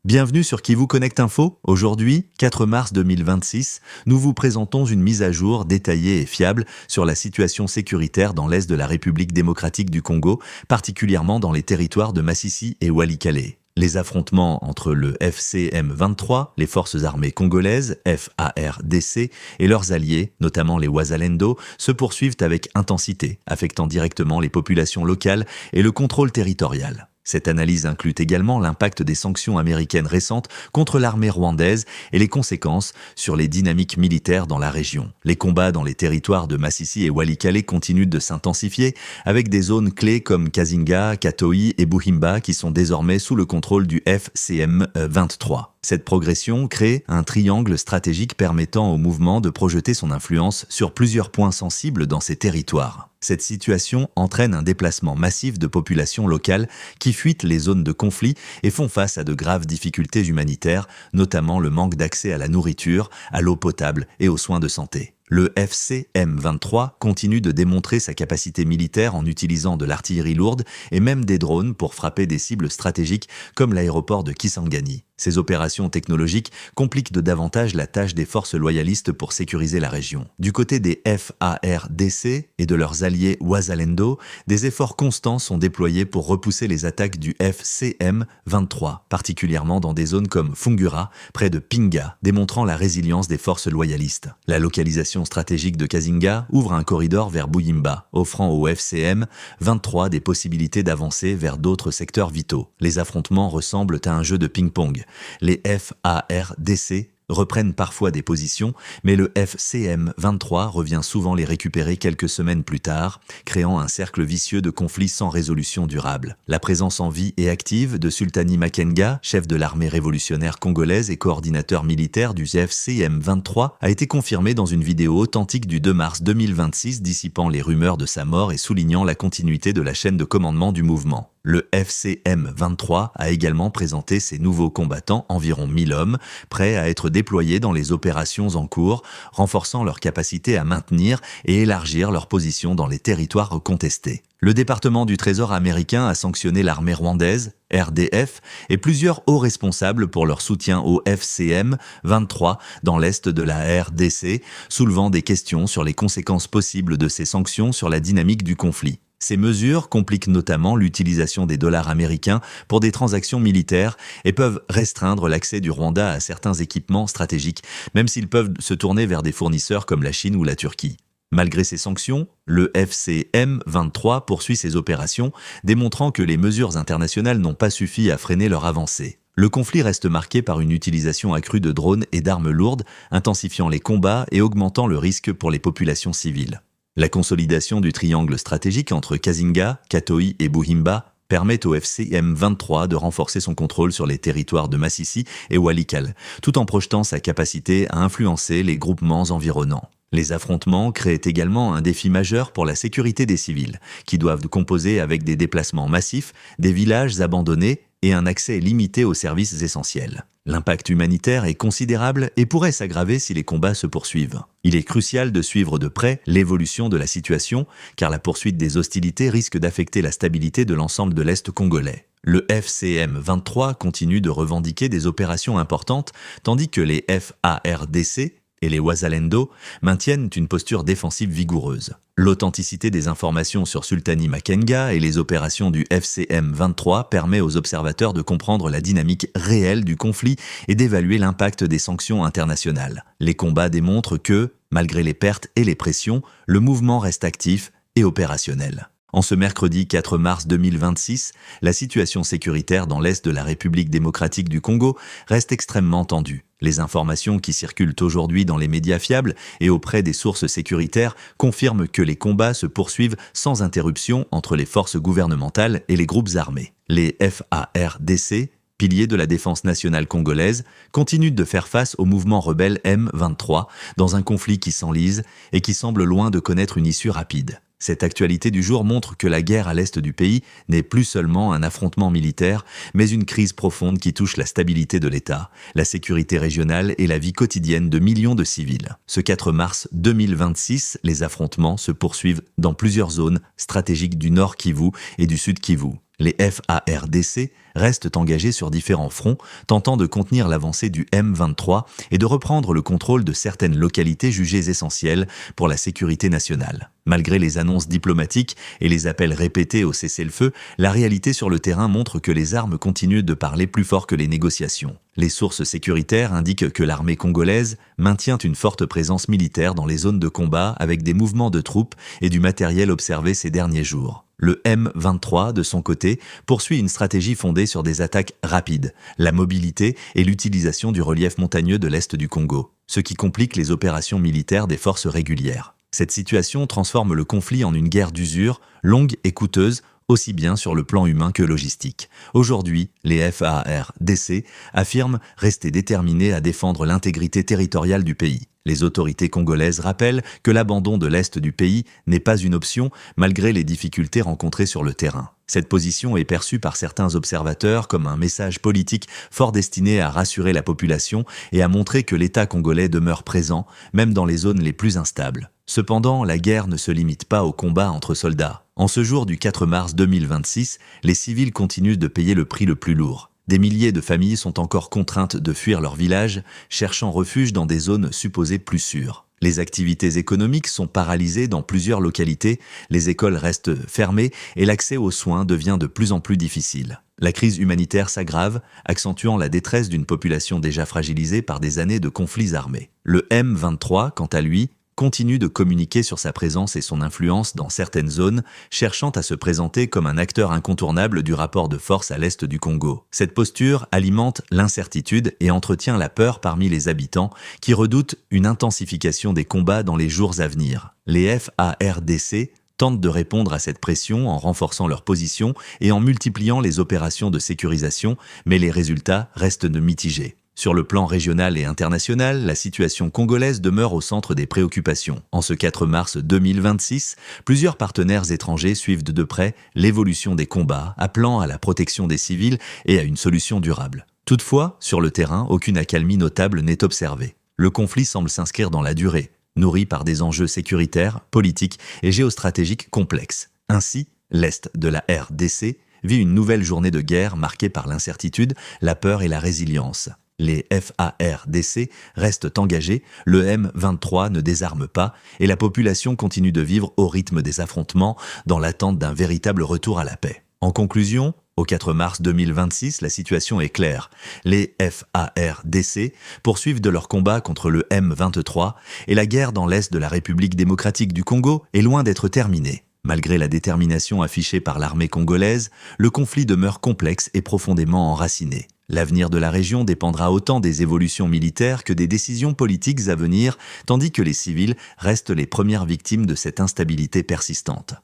Bienvenue sur Qui vous connecte info. Aujourd'hui, 4 mars 2026, nous vous présentons une mise à jour détaillée et fiable sur la situation sécuritaire dans l'est de la République démocratique du Congo, particulièrement dans les territoires de Masisi et Walikale. Les affrontements entre le FCM-23, les forces armées congolaises, FARDC, et leurs alliés, notamment les Wazalendo, se poursuivent avec intensité, affectant directement les populations locales et le contrôle territorial. Cette analyse inclut également l'impact des sanctions américaines récentes contre l'armée rwandaise et les conséquences sur les dynamiques militaires dans la région. Les combats dans les territoires de Masisi et Walikale continuent de s'intensifier, avec des zones clés comme Kazinga, Katoi et Buhimba qui sont désormais sous le contrôle du FCM-23. Cette progression crée un triangle stratégique permettant au mouvement de projeter son influence sur plusieurs points sensibles dans ces territoires. Cette situation entraîne un déplacement massif de populations locales qui fuient les zones de conflit et font face à de graves difficultés humanitaires, notamment le manque d'accès à la nourriture, à l'eau potable et aux soins de santé. Le FCM-23 continue de démontrer sa capacité militaire en utilisant de l'artillerie lourde et même des drones pour frapper des cibles stratégiques comme l'aéroport de Kisangani. Ces opérations technologiques compliquent de davantage la tâche des forces loyalistes pour sécuriser la région. Du côté des FARDC et de leurs alliés Wazalendo, des efforts constants sont déployés pour repousser les attaques du FCM-23, particulièrement dans des zones comme Fungura, près de Pinga, démontrant la résilience des forces loyalistes. La localisation stratégique de Kazinga ouvre un corridor vers Buhimba, offrant au FCM-23 des possibilités d'avancer vers d'autres secteurs vitaux. Les affrontements ressemblent à un jeu de ping-pong. Les FARDC reprennent parfois des positions, mais le FCM-23 revient souvent les récupérer quelques semaines plus tard, créant un cercle vicieux de conflits sans résolution durable. La présence en vie et active de Sultani Makenga, chef de l'armée révolutionnaire congolaise et coordinateur militaire du FCM-23, a été confirmée dans une vidéo authentique du 2 mars 2026 dissipant les rumeurs de sa mort et soulignant la continuité de la chaîne de commandement du mouvement. Le FCM-23 a également présenté ses nouveaux combattants, environ 1000 hommes, prêts à être déployés dans les opérations en cours, renforçant leur capacité à maintenir et élargir leur position dans les territoires contestés. Le département du Trésor américain a sanctionné l'armée rwandaise, RDF, et plusieurs hauts responsables pour leur soutien au FCM-23 dans l'est de la RDC, soulevant des questions sur les conséquences possibles de ces sanctions sur la dynamique du conflit. Ces mesures compliquent notamment l'utilisation des dollars américains pour des transactions militaires et peuvent restreindre l'accès du Rwanda à certains équipements stratégiques, même s'ils peuvent se tourner vers des fournisseurs comme la Chine ou la Turquie. Malgré ces sanctions, le FCM-23 poursuit ses opérations, démontrant que les mesures internationales n'ont pas suffi à freiner leur avancée. Le conflit reste marqué par une utilisation accrue de drones et d'armes lourdes, intensifiant les combats et augmentant le risque pour les populations civiles. La consolidation du triangle stratégique entre Kazinga, Katoi et Buhimba permet au FCM-23 de renforcer son contrôle sur les territoires de Masisi et Walikale, tout en projetant sa capacité à influencer les groupements environnants. Les affrontements créent également un défi majeur pour la sécurité des civils, qui doivent composer avec des déplacements massifs, des villages abandonnés et un accès limité aux services essentiels. L'impact humanitaire est considérable et pourrait s'aggraver si les combats se poursuivent. Il est crucial de suivre de près l'évolution de la situation, car la poursuite des hostilités risque d'affecter la stabilité de l'ensemble de l'Est congolais. Le FCM-23 continue de revendiquer des opérations importantes, tandis que les FARDC et les Wazalendo maintiennent une posture défensive vigoureuse. L'authenticité des informations sur Sultani Makenga et les opérations du FCM-23 permet aux observateurs de comprendre la dynamique réelle du conflit et d'évaluer l'impact des sanctions internationales. Les combats démontrent que, malgré les pertes et les pressions, le mouvement reste actif et opérationnel. En ce mercredi 4 mars 2026, la situation sécuritaire dans l'est de la République démocratique du Congo reste extrêmement tendue. Les informations qui circulent aujourd'hui dans les médias fiables et auprès des sources sécuritaires confirment que les combats se poursuivent sans interruption entre les forces gouvernementales et les groupes armés. Les FARDC, piliers de la défense nationale congolaise, continuent de faire face au mouvement rebelle M23 dans un conflit qui s'enlise et qui semble loin de connaître une issue rapide. Cette actualité du jour montre que la guerre à l'est du pays n'est plus seulement un affrontement militaire, mais une crise profonde qui touche la stabilité de l'État, la sécurité régionale et la vie quotidienne de millions de civils. Ce 4 mars 2026, les affrontements se poursuivent dans plusieurs zones stratégiques du Nord Kivu et du Sud Kivu. Les FARDC restent engagés sur différents fronts, tentant de contenir l'avancée du M23 et de reprendre le contrôle de certaines localités jugées essentielles pour la sécurité nationale. Malgré les annonces diplomatiques et les appels répétés au cessez-le-feu, la réalité sur le terrain montre que les armes continuent de parler plus fort que les négociations. Les sources sécuritaires indiquent que l'armée congolaise maintient une forte présence militaire dans les zones de combat avec des mouvements de troupes et du matériel observés ces derniers jours. Le M23, de son côté, poursuit une stratégie fondée sur des attaques rapides, la mobilité et l'utilisation du relief montagneux de l'Est du Congo, ce qui complique les opérations militaires des forces régulières. Cette situation transforme le conflit en une guerre d'usure, longue et coûteuse, aussi bien sur le plan humain que logistique. Aujourd'hui, les FARDC affirment rester déterminés à défendre l'intégrité territoriale du pays. Les autorités congolaises rappellent que l'abandon de l'Est du pays n'est pas une option malgré les difficultés rencontrées sur le terrain. Cette position est perçue par certains observateurs comme un message politique fort destiné à rassurer la population et à montrer que l'État congolais demeure présent, même dans les zones les plus instables. Cependant, la guerre ne se limite pas aux combats entre soldats. En ce jour du 4 mars 2026, les civils continuent de payer le prix le plus lourd. Des milliers de familles sont encore contraintes de fuir leur village, cherchant refuge dans des zones supposées plus sûres. Les activités économiques sont paralysées dans plusieurs localités, les écoles restent fermées et l'accès aux soins devient de plus en plus difficile. La crise humanitaire s'aggrave, accentuant la détresse d'une population déjà fragilisée par des années de conflits armés. Le M23, quant à lui, continue de communiquer sur sa présence et son influence dans certaines zones, cherchant à se présenter comme un acteur incontournable du rapport de force à l'est du Congo. Cette posture alimente l'incertitude et entretient la peur parmi les habitants qui redoutent une intensification des combats dans les jours à venir. Les FARDC tentent de répondre à cette pression en renforçant leur position et en multipliant les opérations de sécurisation, mais les résultats restent mitigés. Sur le plan régional et international, la situation congolaise demeure au centre des préoccupations. En ce 4 mars 2026, plusieurs partenaires étrangers suivent de près l'évolution des combats, appelant à la protection des civils et à une solution durable. Toutefois, sur le terrain, aucune accalmie notable n'est observée. Le conflit semble s'inscrire dans la durée, nourri par des enjeux sécuritaires, politiques et géostratégiques complexes. Ainsi, l'Est de la RDC vit une nouvelle journée de guerre marquée par l'incertitude, la peur et la résilience. Les FARDC restent engagés, le M23 ne désarme pas et la population continue de vivre au rythme des affrontements dans l'attente d'un véritable retour à la paix. En conclusion, au 4 mars 2026, la situation est claire. Les FARDC poursuivent de leur combat contre le M23 et la guerre dans l'est de la République démocratique du Congo est loin d'être terminée. Malgré la détermination affichée par l'armée congolaise, le conflit demeure complexe et profondément enraciné. L'avenir de la région dépendra autant des évolutions militaires que des décisions politiques à venir, tandis que les civils restent les premières victimes de cette instabilité persistante.